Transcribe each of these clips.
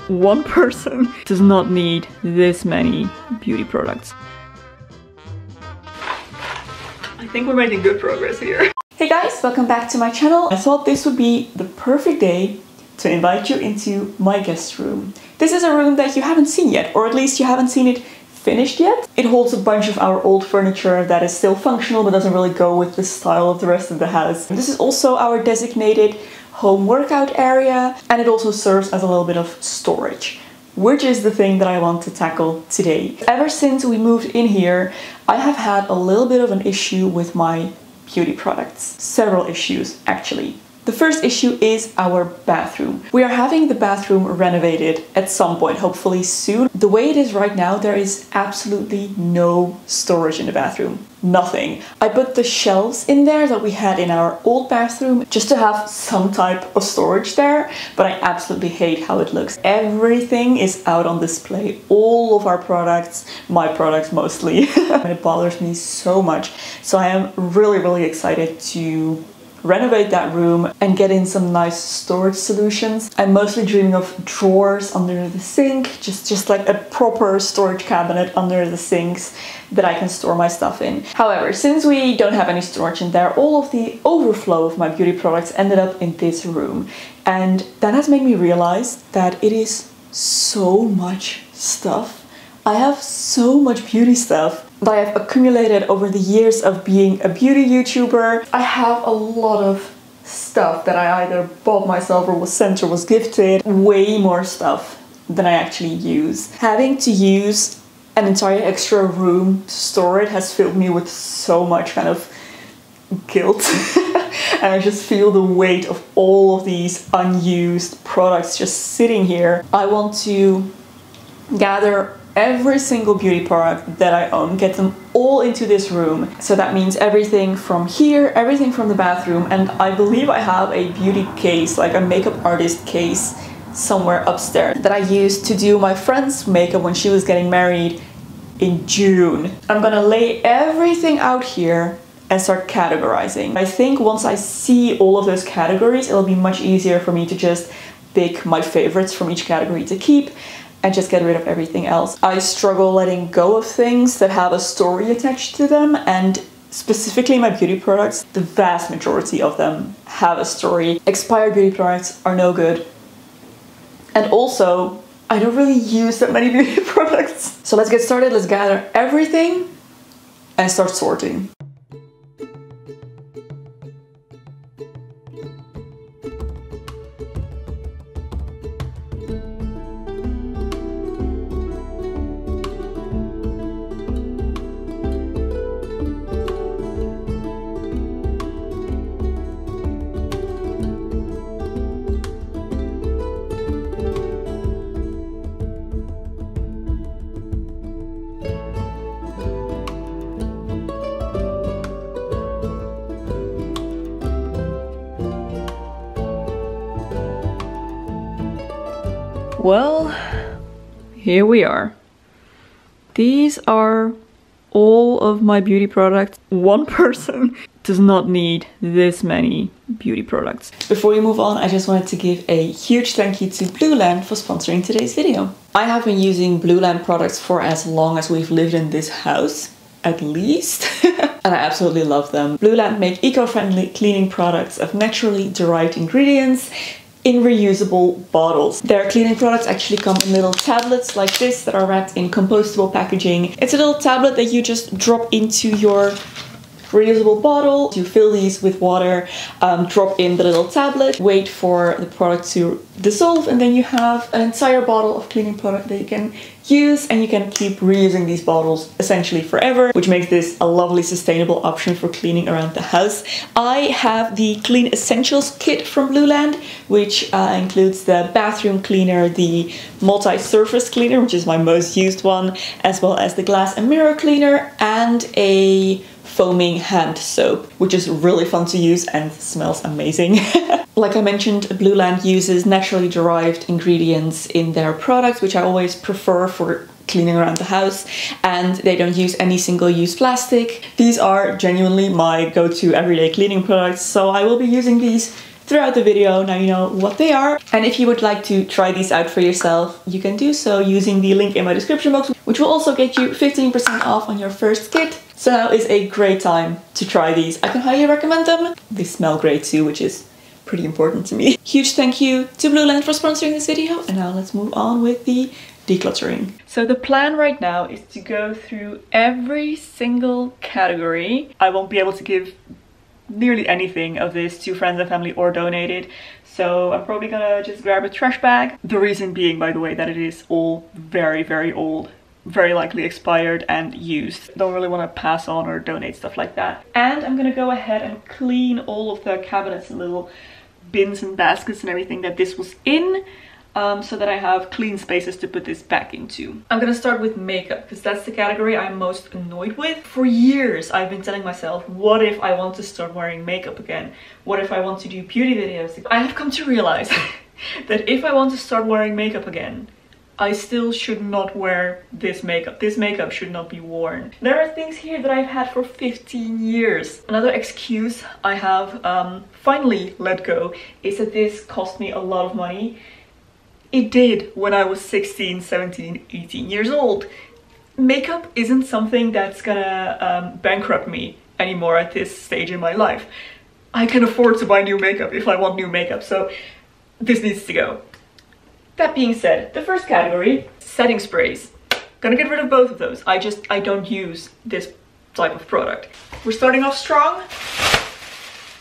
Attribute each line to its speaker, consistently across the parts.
Speaker 1: One person does not need this many beauty products. I think we're making good progress here. Hey guys, welcome back to my channel. I thought this would be the perfect day to invite you into my guest room. This is a room that you haven't seen yet, or at least you haven't seen it finished yet. It holds a bunch of our old furniture that is still functional but doesn't really go with the style of the rest of the house. This is also our designated home workout area, and it also serves as a little bit of storage, which is the thing that I want to tackle today. Ever since we moved in here, I have had a little bit of an issue with my beauty products. Several issues, actually. The first issue is our bathroom. We are having the bathroom renovated at some point, hopefully soon. The way it is right now, there is absolutely no storage in the bathroom. Nothing. I put the shelves in there that we had in our old bathroom just to have some type of storage there, but I absolutely hate how it looks. Everything is out on display. All of our products, my products mostly. And it bothers me so much. So I am really excited to renovate that room and get in some nice storage solutions. I'm mostly dreaming of drawers under the sink, just like a proper storage cabinet under the sinks that I can store my stuff in. However, since we don't have any storage in there, all of the overflow of my beauty products ended up in this room. And that has made me realize that it is so much stuff. I have so much beauty stuff that I have accumulated over the years of being a beauty YouTuber. I have a lot of stuff that I either bought myself or was sent or was gifted. Way more stuff than I actually use. Having to use an entire extra room to store it has filled me with so much kind of guilt. And I just feel the weight of all of these unused products just sitting here. I want to gather every single beauty product that I own, get them all into this room. So that means everything from here, everything from the bathroom, and I believe I have a beauty case, like a makeup artist case somewhere upstairs that I used to do my friend's makeup when she was getting married in June. I'm gonna lay everything out here and start categorizing. I think once I see all of those categories, it'll be much easier for me to just pick my favorites from each category to keep and just get rid of everything else. I struggle letting go of things that have a story attached to them, and specifically my beauty products, the vast majority of them have a story. Expired beauty products are no good. And also, I don't really use that many beauty products. So let's get started, let's gather everything and start sorting. Well, here we are. These are all of my beauty products. One person does not need this many beauty products. Before we move on, I just wanted to give a huge thank you to Blueland for sponsoring today's video. I have been using Blueland products for as long as we've lived in this house, at least. And I absolutely love them. Blueland make eco-friendly cleaning products of naturally derived ingredients in reusable bottles. Their cleaning products actually come in little tablets like this that are wrapped in compostable packaging. It's a little tablet that you just drop into your reusable bottle. You fill these with water, drop in the little tablet, wait for the product to dissolve, and then you have an entire bottle of cleaning product that you can use, and you can keep reusing these bottles essentially forever, which makes this a lovely sustainable option for cleaning around the house. I have the Clean Essentials kit from Blueland, which includes the bathroom cleaner, the multi-surface cleaner, which is my most used one, as well as the glass and mirror cleaner, and a foaming hand soap, which is really fun to use and smells amazing. Like I mentioned, Blueland uses naturally derived ingredients in their products, which I always prefer for cleaning around the house, and they don't use any single-use plastic. These are genuinely my go-to everyday cleaning products, so I will be using these throughout the video. Now you know what they are. And if you would like to try these out for yourself, you can do so using the link in my description box, which will also get you 15% off on your first kit. So now is a great time to try these. I can highly recommend them. They smell great too, which is pretty important to me. Huge thank you to Blue Land for sponsoring this video. And now let's move on with the decluttering. So the plan right now is to go through every single category. I won't be able to give nearly anything of this to friends and family or donate it. So I'm probably gonna just grab a trash bag. The reason being, by the way, that it is all very, very old. Very likely expired and used. Don't really want to pass on or donate stuff like that. And I'm gonna go ahead and clean all of the cabinets and little bins and baskets and everything that this was in, so that I have clean spaces to put this back into. I'm gonna start with makeup because that's the category I'm most annoyed with. For years I've been telling myself, what if I want to start wearing makeup again? What if I want to do beauty videos? I have come to realize that if I want to start wearing makeup again, I still should not wear this makeup. This makeup should not be worn. There are things here that I've had for 15 years. Another excuse I have finally let go is that this cost me a lot of money. It did when I was 16, 17, 18 years old. Makeup isn't something that's gonna bankrupt me anymore at this stage in my life. I can afford to buy new makeup if I want new makeup, so this needs to go. That being said, the first category, setting sprays. Gonna get rid of both of those. I don't use this type of product. We're starting off strong.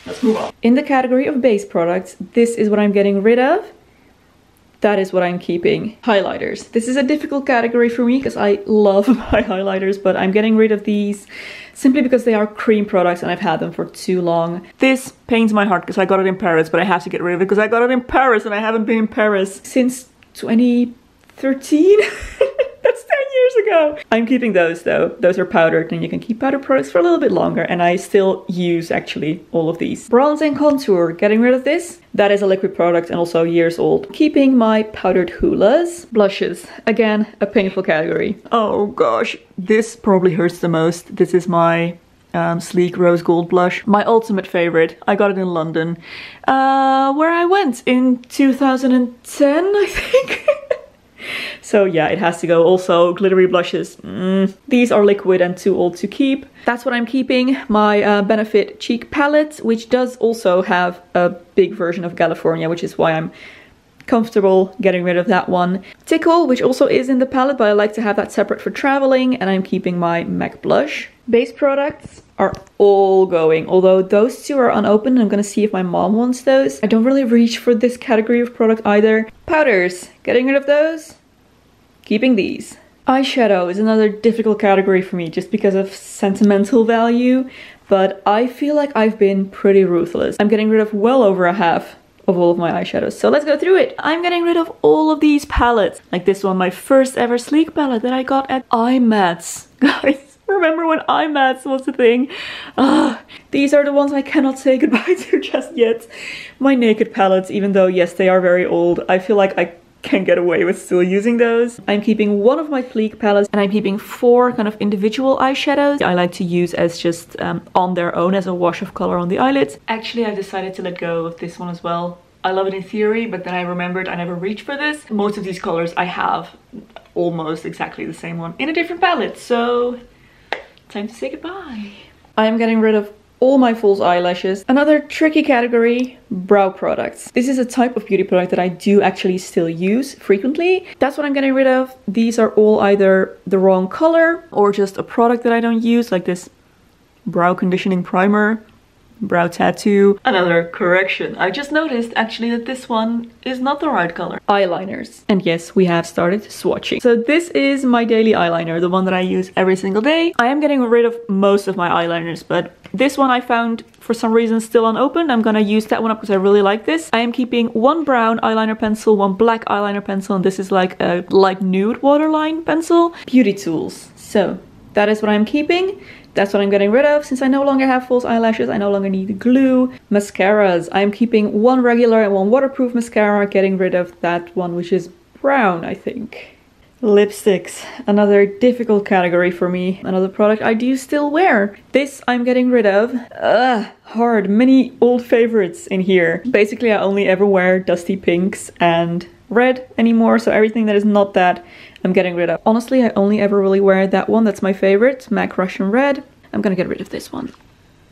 Speaker 1: Let's move on. In the category of base products, this is what I'm getting rid of. That is what I'm keeping. Highlighters. This is a difficult category for me because I love my highlighters, but I'm getting rid of these simply because they are cream products and I've had them for too long. This pains my heart because I got it in Paris, but I have to get rid of it because I got it in Paris and I haven't been in Paris since 2013. That's 10 years ago. I'm keeping those though. Those are powdered and you can keep powdered products for a little bit longer, and I still use actually all of these. Bronze and contour, getting rid of this. That is a liquid product and also years old. Keeping my powdered hulas. Blushes, again, a painful category. Oh gosh, this probably hurts the most. This is my sleek rose gold blush. My ultimate favorite. I got it in London, where I went in 2010, I think. So yeah, it has to go. Also, glittery blushes. These are liquid and too old to keep. That's what I'm keeping. My Benefit cheek palette, which does also have a big version of California, which is why I'm comfortable getting rid of that one. Tickle, which also is in the palette, but I like to have that separate for traveling, and I'm keeping my MAC blush. Base products are all going, although those two are unopened. I'm gonna see if my mom wants those. I don't really reach for this category of product either. Powders, getting rid of those. Keeping these. Eyeshadow is another difficult category for me just because of sentimental value, but I feel like I've been pretty ruthless. I'm getting rid of well over a half of all of my eyeshadows, so let's go through it. I'm getting rid of all of these palettes. Like this one, my first ever sleek palette that I got at iMats. Guys, remember when iMats was a thing? These are the ones I cannot say goodbye to just yet. My naked palettes, even though yes, they are very old, I feel like I can get away with still using those. I'm keeping one of my Fleek palettes, and I'm keeping 4 kind of individual eyeshadows I like to use as just on their own as a wash of color on the eyelids. Actually, I decided to let go of this one as well. I love it in theory, but then I remembered I never reached for this. Most of these colors I have almost exactly the same one in a different palette, so time to say goodbye. I am getting rid of all my false eyelashes. Another tricky category, brow products. This is a type of beauty product that I do actually still use frequently. That's what I'm getting rid of. These are all either the wrong color or just a product that I don't use, like this brow conditioning primer. Brow tattoo. Another correction. I just noticed actually that this one is not the right color. Eyeliners. And yes, we have started swatching. So this is my daily eyeliner, the one that I use every single day. I am getting rid of most of my eyeliners, but this one I found for some reason still unopened. I'm gonna use that one up because I really like this. I am keeping 1 brown eyeliner pencil, 1 black eyeliner pencil, and this is like a light nude waterline pencil. Beauty tools. So that is what I'm keeping. That's what I'm getting rid of. Since I no longer have false eyelashes, I no longer need glue. Mascaras. I'm keeping 1 regular and 1 waterproof mascara, getting rid of that one, which is brown, I think. Lipsticks, another difficult category for me. Another product I do still wear. This I'm getting rid of. Hard. Many old favorites in here. Basically, I only ever wear dusty pinks and red anymore, so everything that is not that I'm getting rid of. Honestly, I only ever really wear that one. That's my favorite, MAC Russian Red. I'm gonna get rid of this one.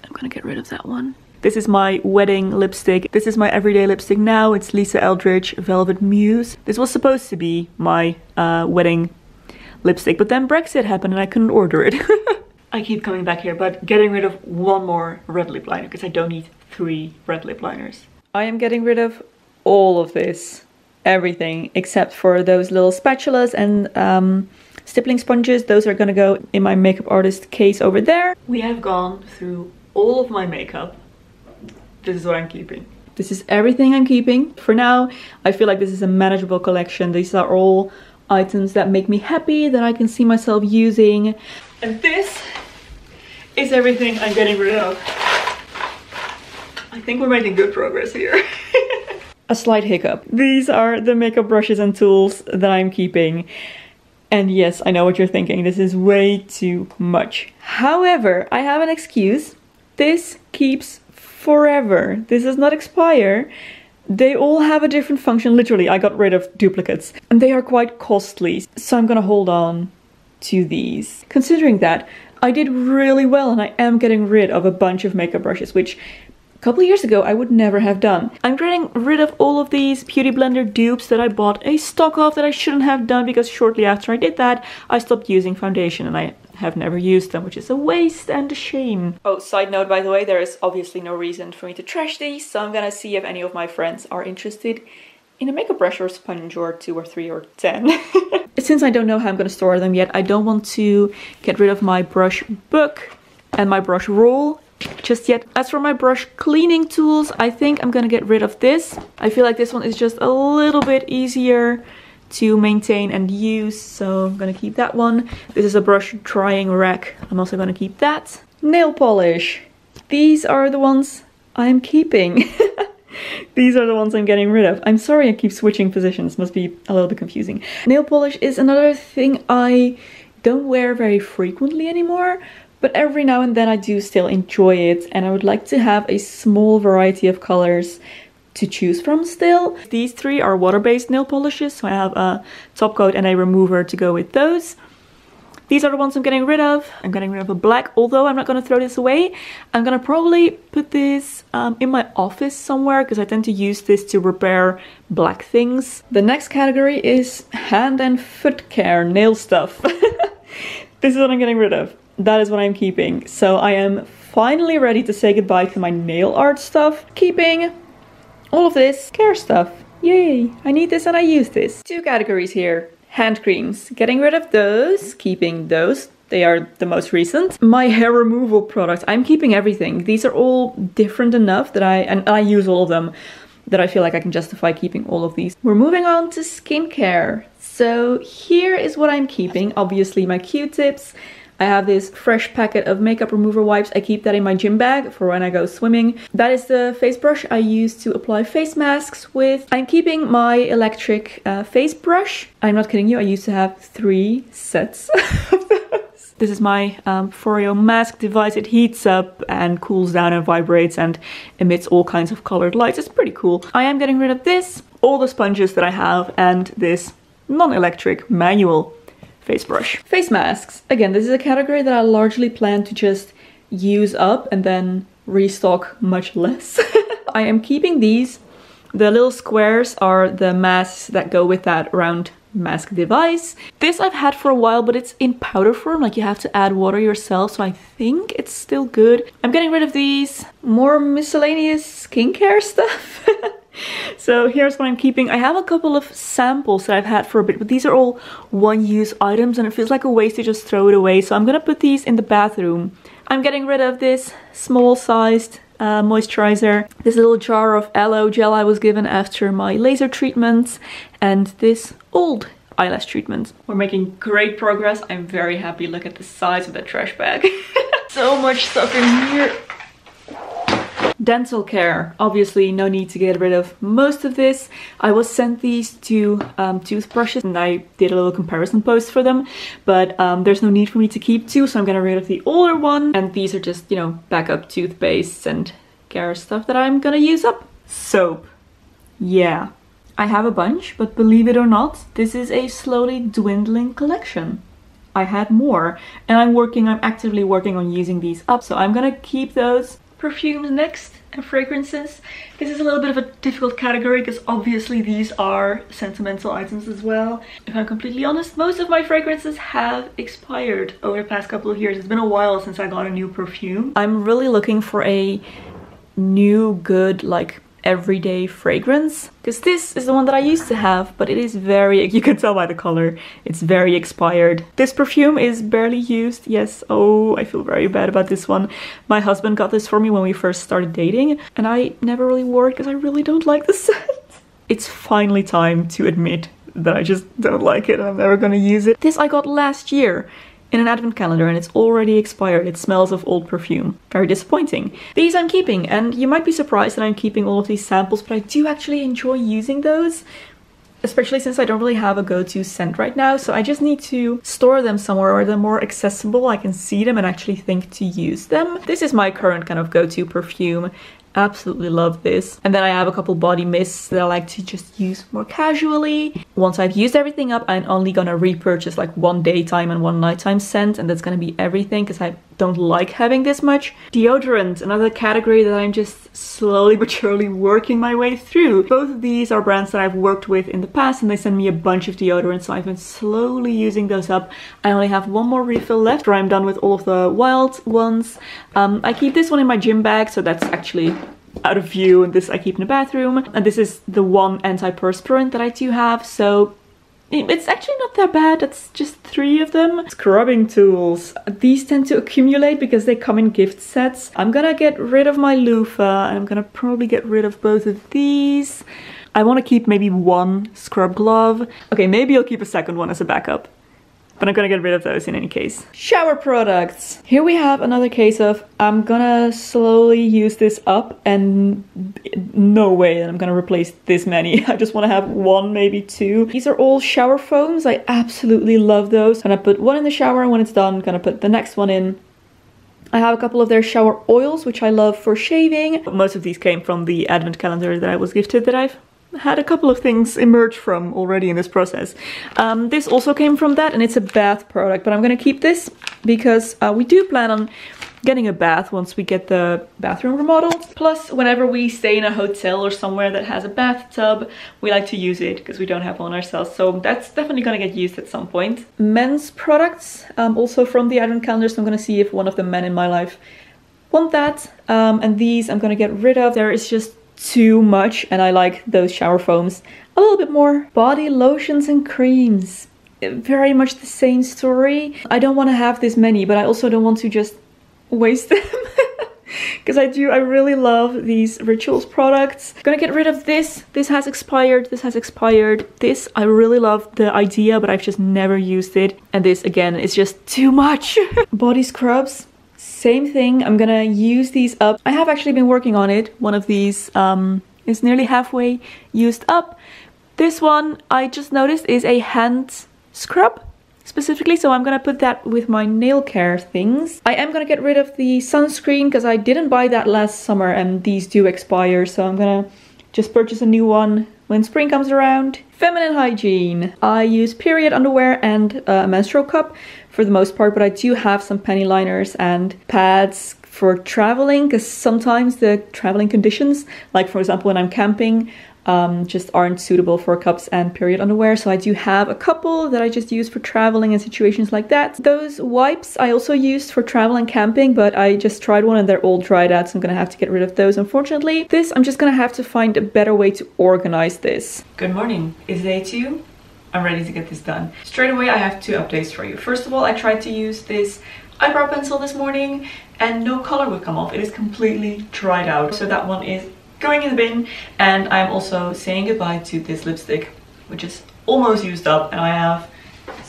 Speaker 1: I'm gonna get rid of that one. This is my wedding lipstick. This is my everyday lipstick now. It's Lisa Eldridge Velvet Muse. This was supposed to be my wedding lipstick, but then Brexit happened and I couldn't order it. I keep coming back here, but getting rid of one more red lip liner because I don't need 3 red lip liners. I am getting rid of all of this. Everything except for those little spatulas and stippling sponges. Those are gonna go in my makeup artist case over there. We have gone through all of my makeup. This is what I'm keeping. This is everything I'm keeping. For now, I feel like this is a manageable collection. These are all items that make me happy, that I can see myself using. And this is everything I'm getting rid of. I think we're making good progress here. A slight hiccup. These are the makeup brushes and tools that I'm keeping. And yes, I know what you're thinking. This is way too much. However, I have an excuse. This keeps forever. This does not expire. They all have a different function. Literally, I got rid of duplicates and they are quite costly. So I'm gonna hold on to these. Considering that, I did really well and I am getting rid of a bunch of makeup brushes, which a couple of years ago I would never have done. I'm getting rid of all of these Beauty Blender dupes that I bought a stock of that I shouldn't have done because shortly after I did that, I stopped using foundation and I have never used them, which is a waste and a shame. Oh, side note, by the way, there is obviously no reason for me to trash these, so I'm gonna see if any of my friends are interested in a makeup brush or sponge or 2 or 3 or 10. Since I don't know how I'm gonna store them yet, I don't want to get rid of my brush book and my brush roll just yet. As for my brush cleaning tools, I think I'm gonna get rid of this. I feel like this one is just a little bit easier to maintain and use, so I'm gonna keep that one. This is a brush drying rack. I'm also gonna keep that. Nail polish. These are the ones I'm keeping. These are the ones I'm getting rid of. I'm sorry I keep switching positions, must be a little bit confusing. Nail polish is another thing I don't wear very frequently anymore, but every now and then I do still enjoy it, and I would like to have a small variety of colors to choose from still. These 3 are water-based nail polishes, so I have a top coat and a remover to go with those. These are the ones I'm getting rid of. I'm getting rid of a black, although I'm not gonna throw this away. I'm gonna probably put this in my office somewhere because I tend to use this to repair black things. The next category is hand and foot care, nail stuff. This is what I'm getting rid of. That is what I'm keeping. So I am finally ready to say goodbye to my nail art stuff. Keeping all of this care stuff. Yay, I need this and I use this. 2 categories here. Hand creams. Getting rid of those, keeping those. They are the most recent. My hair removal products. I'm keeping everything. These are all different enough that I use all of them, that I feel like I can justify keeping all of these. We're moving on to skincare. So here is what I'm keeping. Obviously my Q-tips. I have this fresh packet of makeup remover wipes. I keep that in my gym bag for when I go swimming. That is the face brush I use to apply face masks with. I'm keeping my electric face brush. I'm not kidding you, I used to have 3 sets of those. This is my Foreo mask device. It heats up and cools down and vibrates and emits all kinds of colored lights. It's pretty cool. I am getting rid of this, all the sponges that I have, and this non-electric manual face brush. Face masks. Again, this is a category that I largely plan to just use up and then restock much less. I am keeping these. The little squares are the masks that go with that round mask device. This I've had for a while, but it's in powder form, like you have to add water yourself, so I think it's still good. I'm getting rid of these. More miscellaneous skincare stuff. So here's what I'm keeping. I have a couple of samples that I've had for a bit, but these are all one-use items and it feels like a waste to just throw it away. So I'm gonna put these in the bathroom. I'm getting rid of this small-sized moisturizer, this little jar of aloe gel I was given after my laser treatments, and this old eyelash treatment. We're making great progress. I'm very happy. Look at the size of that trash bag. So much stuff in here. Dental care. Obviously no need to get rid of most of this. I was sent these two toothbrushes and I did a little comparison post for them, but there's no need for me to keep two, so I'm gonna get rid of the older one. And these are just, you know, backup toothpastes and care stuff that I'm gonna use up. Soap. Yeah, I have a bunch, but believe it or not, this is a slowly dwindling collection. I had more, and I'm actively working on using these up, so I'm gonna keep those. Perfumes next, and fragrances. This is a little bit of a difficult category because obviously these are sentimental items as well. If I'm completely honest, most of my fragrances have expired over the past couple of years. It's been a while since I got a new perfume. I'm really looking for a new, good, like, everyday fragrance, because this is the one that I used to have, but it is very, you can tell by the color, it's very expired. This perfume is barely used. Yes, oh, I feel very bad about this one. My husband got this for me when we first started dating, and I never really wore it because I really don't like the scent. It's finally time to admit that I just don't like it and I'm never gonna use it. This I got last year in an advent calendar and it's already expired. It smells of old perfume. Very disappointing. These I'm keeping, and you might be surprised that I'm keeping all of these samples, but I do actually enjoy using those, especially since I don't really have a go-to scent right now, so I just need to store them somewhere where they're more accessible. I can see them and actually think to use them. This is my current kind of go-to perfume. Absolutely love this. And then I have a couple body mists that I like to just use more casually. Once I've used everything up, I'm only gonna repurchase like one daytime and one nighttime scent, and that's gonna be everything because I don't like having this much. Deodorant, another category that I'm just slowly but surely working my way through. Both of these are brands that I've worked with in the past and they send me a bunch of deodorants, so I've been slowly using those up. I only have one more refill left or I'm done with all of the wild ones. I keep this one in my gym bag, so that's actually out of view, and this I keep in the bathroom. And this is the one antiperspirant that I do have, so it's actually not that bad. It's just 3 of them. Scrubbing tools. These tend to accumulate because they come in gift sets. I'm gonna get rid of my loofah and I'm gonna probably get rid of both of these. I want to keep maybe one scrub glove. Okay, maybe I'll keep a second one as a backup, but I'm gonna get rid of those in any case. Shower products. Here we have another case of I'm gonna slowly use this up, and no way that I'm gonna replace this many. I just want to have 1, maybe 2. These are all shower foams. I absolutely love those. Gonna put one in the shower, and when it's done, gonna put the next one in. I have a couple of their shower oils, which I love for shaving. Most of these came from the advent calendar that I was gifted, that I've had a couple of things emerge from already in this process. This also came from that, and it's a bath product, but I'm gonna keep this because we do plan on getting a bath once we get the bathroom remodeled. Plus, whenever we stay in a hotel or somewhere that has a bathtub, we like to use it because we don't have one ourselves, so that's definitely gonna get used at some point. Men's products, also from the advent calendar, so I'm gonna see if one of the men in my life want that. And these I'm gonna get rid of. There is just too much, and I like those shower foams a little bit more. Body lotions and creams, very much the same story. I don't want to have this many, but I also don't want to just waste them because I really love these Rituals products. Gonna get rid of this. This has expired. This has expired. This I really love the idea, but I've just never used it. And this again is just too much. Body scrubs. Same thing, I'm gonna use these up. I have actually been working on it. One of these is nearly halfway used up. This one I just noticed is a hand scrub specifically, so I'm gonna put that with my nail care things. I am gonna get rid of the sunscreen because I didn't buy that last summer and these do expire, so I'm gonna just purchase a new one when spring comes around. Feminine hygiene. I use period underwear and a menstrual cup for the most part, but I do have some penny liners and pads for traveling because sometimes the traveling conditions, like for example when I'm camping, just aren't suitable for cups and period underwear. So I do have a couple that I just use for traveling and situations like that. Those wipes I also used for travel and camping, but I just tried one and they're all dried out, so I'm gonna have to get rid of those, unfortunately. This, I'm just gonna have to find a better way to organize this. Good morning. It's day 2. I'm ready to get this done. Straight away I have 2 updates for you. First of all, I tried to use this eyebrow pencil this morning and no color would come off. It is completely dried out. So that one is going in the bin, and I'm also saying goodbye to this lipstick, which is almost used up, and I have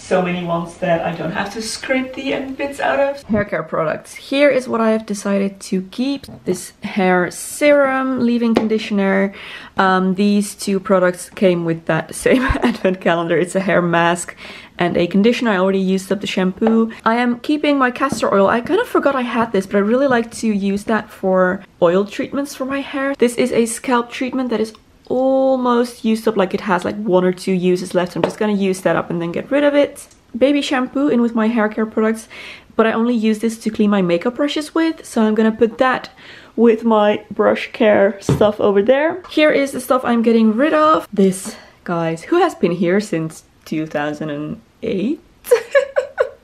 Speaker 1: so many ones that I don't have to scrape the end bits out of. Hair care products. Here is what I have decided to keep. This hair serum, leave-in conditioner. These two products came with that same advent calendar. It's a hair mask and a conditioner. I already used up the shampoo. I am keeping my castor oil. I kind of forgot I had this, but I really like to use that for oil treatments for my hair. This is a scalp treatment that is almost used up, like it has like 1 or 2 uses left. I'm just gonna use that up and then get rid of it. Baby shampoo in with my hair care products, but I only use this to clean my makeup brushes with, so I'm gonna put that with my brush care stuff over there. Here is the stuff I'm getting rid of. This, guys, who has been here since 2008?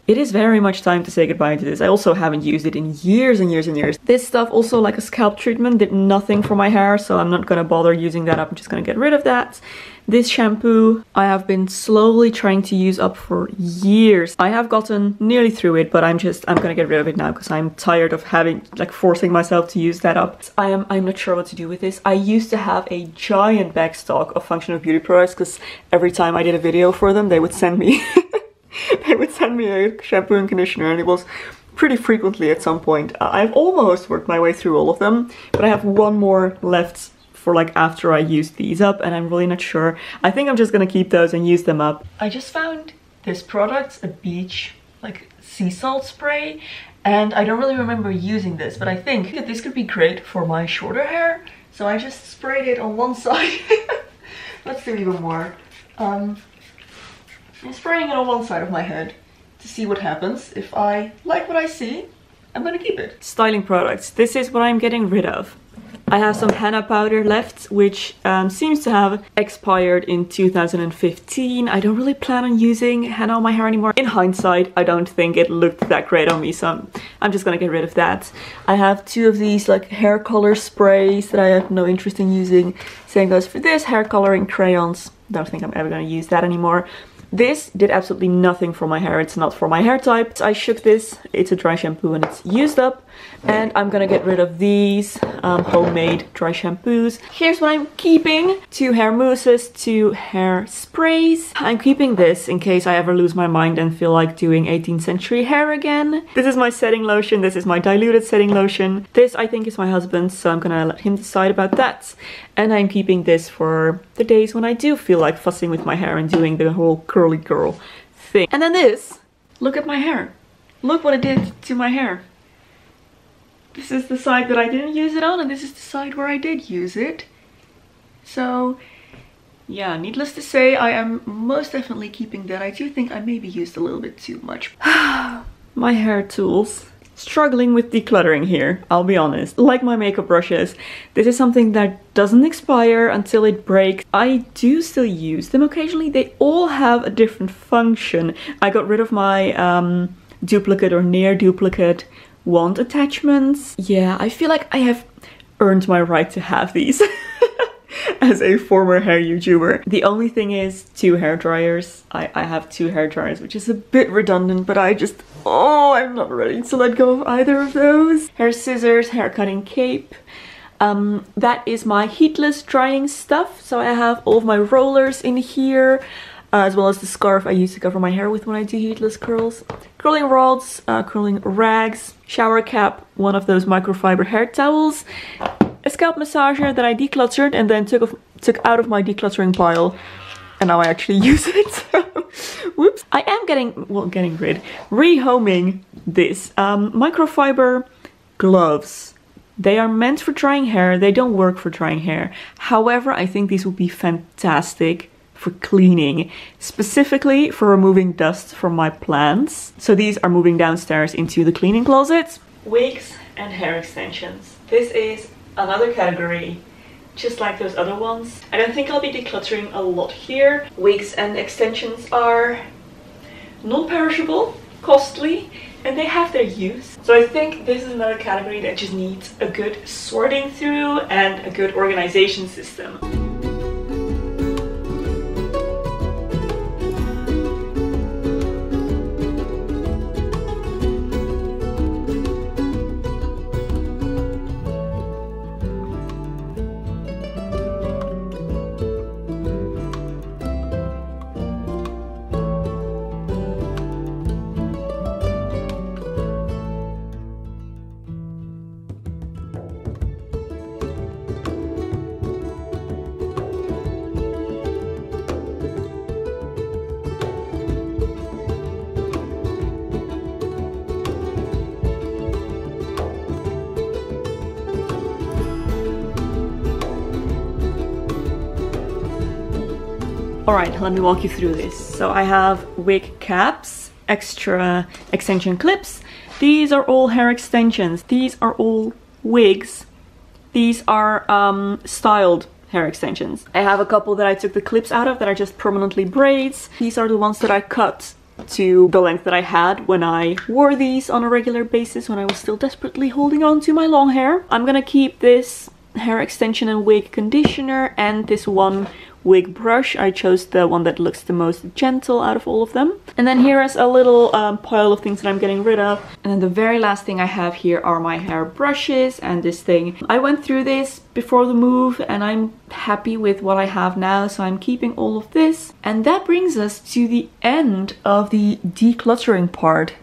Speaker 1: It is very much time to say goodbye to this. I also haven't used it in years and years and years. This stuff, also like a scalp treatment, did nothing for my hair, so I'm not gonna bother using that up. I'm just gonna get rid of that. This shampoo I have been slowly trying to use up for years. I have gotten nearly through it, but I'm gonna get rid of it now because I'm tired of having, like, forcing myself to use that up. I'm not sure what to do with this. I used to have a giant backstock of functional beauty products because every time I did a video for them, they would send me they would send me a shampoo and conditioner, and it was pretty frequently at some point. I've almost worked my way through all of them, but I have one more left for like after I use these up, and I'm really not sure. I think I'm just gonna keep those and use them up. I just found this product, a beach like sea salt spray, and I don't really remember using this, but I think that this could be great for my shorter hair. So I just sprayed it on one side. Let's do even more. I'm spraying it on one side of my head to see what happens. If I like what I see, I'm gonna keep it. Styling products. This is what I'm getting rid of. I have some henna powder left, which seems to have expired in 2015. I don't really plan on using henna on my hair anymore. In hindsight, I don't think it looked that great on me, so I'm just gonna get rid of that. I have 2 of these like hair color sprays that I have no interest in using. Same goes for this, hair coloring crayons. Don't think I'm ever gonna use that anymore. This did absolutely nothing for my hair. It's not for my hair type. I shook this. It's a dry shampoo and it's used up. And I'm gonna get rid of these homemade dry shampoos. Here's what I'm keeping. 2 hair mousses, 2 hair sprays. I'm keeping this in case I ever lose my mind and feel like doing 18th century hair again. This is my setting lotion. This is my diluted setting lotion. This I think is my husband's, so I'm gonna let him decide about that. And I'm keeping this for the days when I do feel like fussing with my hair and doing the whole curly girl thing. And then this, look at my hair. Look what it did to my hair. This is the side that I didn't use it on, and this is the side where I did use it. So yeah, needless to say, I am most definitely keeping that. I do think I maybe used a little bit too much. My hair tools. Struggling with decluttering here, I'll be honest. Like my makeup brushes, this is something that doesn't expire until it breaks. I do still use them occasionally. They all have a different function. I got rid of my duplicate or near duplicate wand attachments. Yeah, I feel like I have earned my right to have these as a former hair YouTuber. The only thing is 2 hair dryers. I have 2 hair dryers, which is a bit redundant, but I'm not ready to let go of either of those. Hair scissors, hair cutting cape. That is my heatless drying stuff. So I have all of my rollers in here, as well as the scarf I use to cover my hair with when I do heatless curls. Curling rods, curling rags, shower cap, one of those microfiber hair towels, a scalp massager that I decluttered and then took out of my decluttering pile, and now I actually use it. Whoops. I am rehoming this microfiber gloves. They are meant for drying hair. They don't work for drying hair. However, I think these would be fantastic for cleaning, specifically for removing dust from my plants. So these are moving downstairs into the cleaning closet. Wigs and hair extensions. This is another category, just like those other ones. I don't think I'll be decluttering a lot here. Wigs and extensions are non-perishable, costly, and they have their use. So I think this is another category that just needs a good sorting through and a good organization system. Alright, let me walk you through this. So I have wig caps, extra extension clips. These are all hair extensions. These are all wigs. These are styled hair extensions. I have a couple that I took the clips out of that are just permanently braids. These are the ones that I cut to the length that I had when I wore these on a regular basis, when I was still desperately holding on to my long hair. I'm gonna keep this hair extension and wig conditioner and this one wig brush. I chose the one that looks the most gentle out of all of them. And then here is a little pile of things that I'm getting rid of. And then the very last thing I have here are my hair brushes and this thing. I went through this before the move and I'm happy with what I have now, so I'm keeping all of this. And that brings us to the end of the decluttering part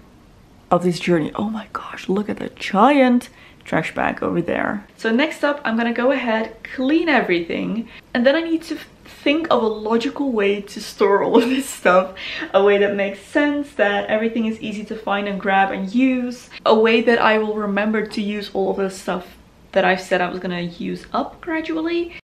Speaker 1: of this journey. Oh my gosh, look at that giant trash bag over there. So next up, I'm gonna go ahead, clean everything, and then I need to think of a logical way to store all of this stuff, a way that makes sense, that everything is easy to find and grab and use, a way that I will remember to use all of the stuff that I said I was gonna use up gradually.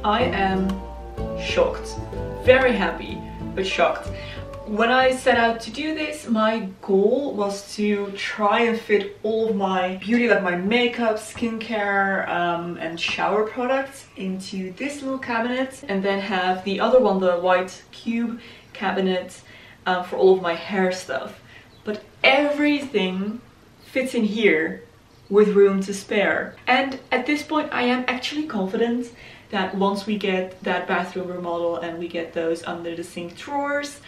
Speaker 1: I am shocked, very happy, but shocked. When I set out to do this, my goal was to try and fit all of my beauty, like my makeup, skincare, and shower products into this little cabinet, and then have the other one, the white cube cabinet, for all of my hair stuff. But everything fits in here with room to spare. And at this point, I am actually confident that once we get that bathroom remodel and we get those under the sink drawers,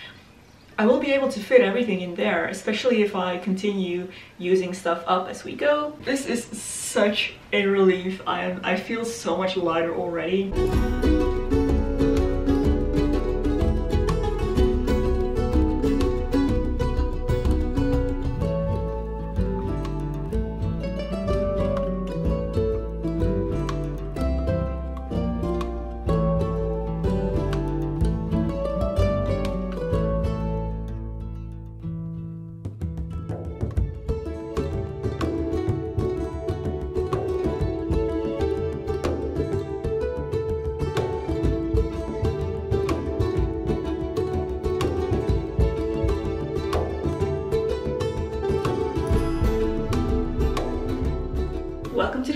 Speaker 1: I will be able to fit everything in there, especially if I continue using stuff up as we go. This is such a relief. I feel so much lighter already.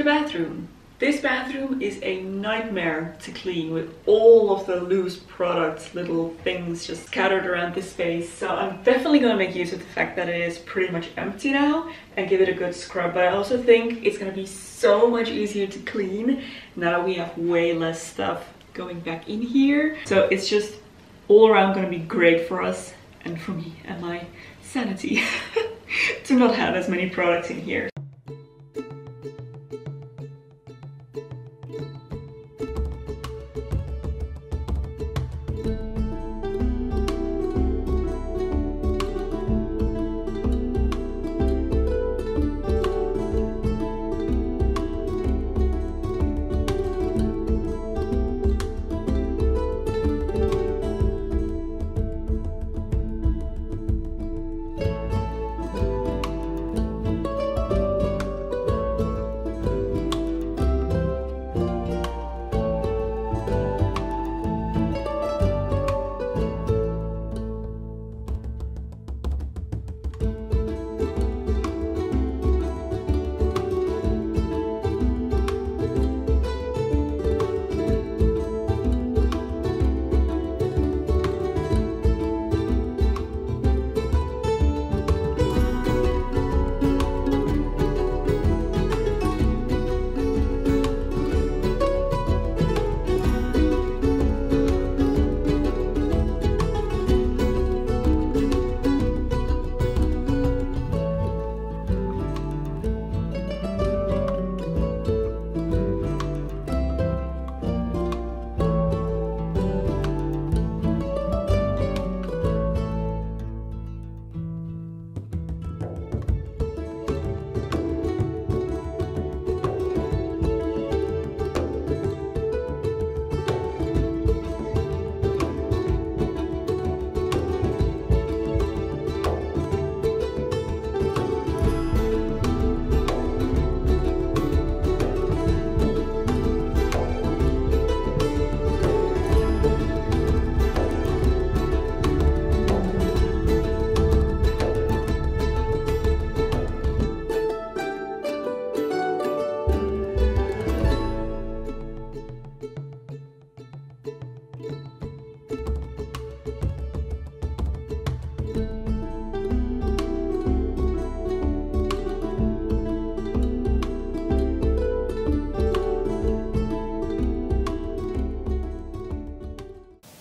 Speaker 1: the bathroom. This bathroom is a nightmare to clean with all of the loose products, little things just scattered around this space. So I'm definitely going to make use of the fact that it is pretty much empty now and give it a good scrub. But I also think it's going to be so much easier to clean now that we have way less stuff going back in here. So it's just all around going to be great for us and for me and my sanity to not have as many products in here.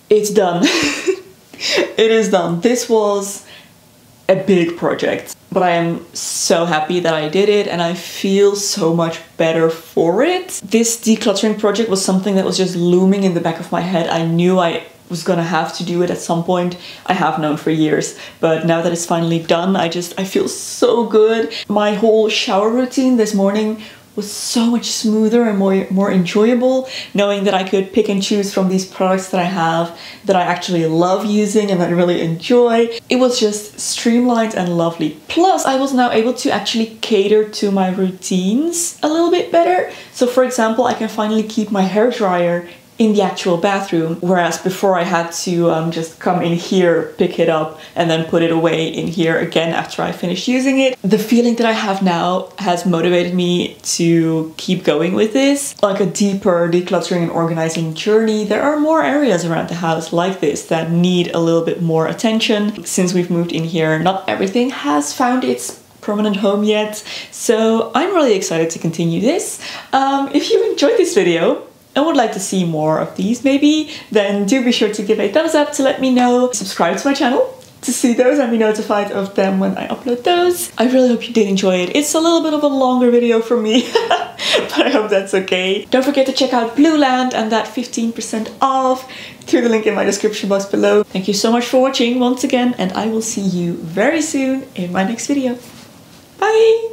Speaker 1: It's done. It is done. This was a big project, but I am so happy that I did it and I feel so much better for it. This decluttering project was something that was just looming in the back of my head. I knew I was gonna have to do it at some point. I have known for years, but now that it's finally done, I feel so good. My whole shower routine this morning was so much smoother and more enjoyable, knowing that I could pick and choose from these products that I have that I actually love using and that I really enjoy. It was just streamlined and lovely. Plus, I was now able to actually cater to my routines a little bit better. So for example, I can finally keep my hairdryer in the actual bathroom, whereas before I had to just come in here, pick it up, and then put it away in here again after I finished using it. The feeling that I have now has motivated me to keep going with this, like a deeper decluttering and organizing journey. There are more areas around the house like this that need a little bit more attention. Since we've moved in here, not everything has found its permanent home yet, so I'm really excited to continue this. If you enjoyed this video and would like to see more of these maybe, then do be sure to give a thumbs up to let me know. Subscribe to my channel to see those and be notified of them when I upload those. I really hope you did enjoy it. It's a little bit of a longer video for me, but I hope that's okay. Don't forget to check out Blueland and that 15% off through the link in my description box below. Thank you so much for watching once again, and I will see you very soon in my next video. Bye!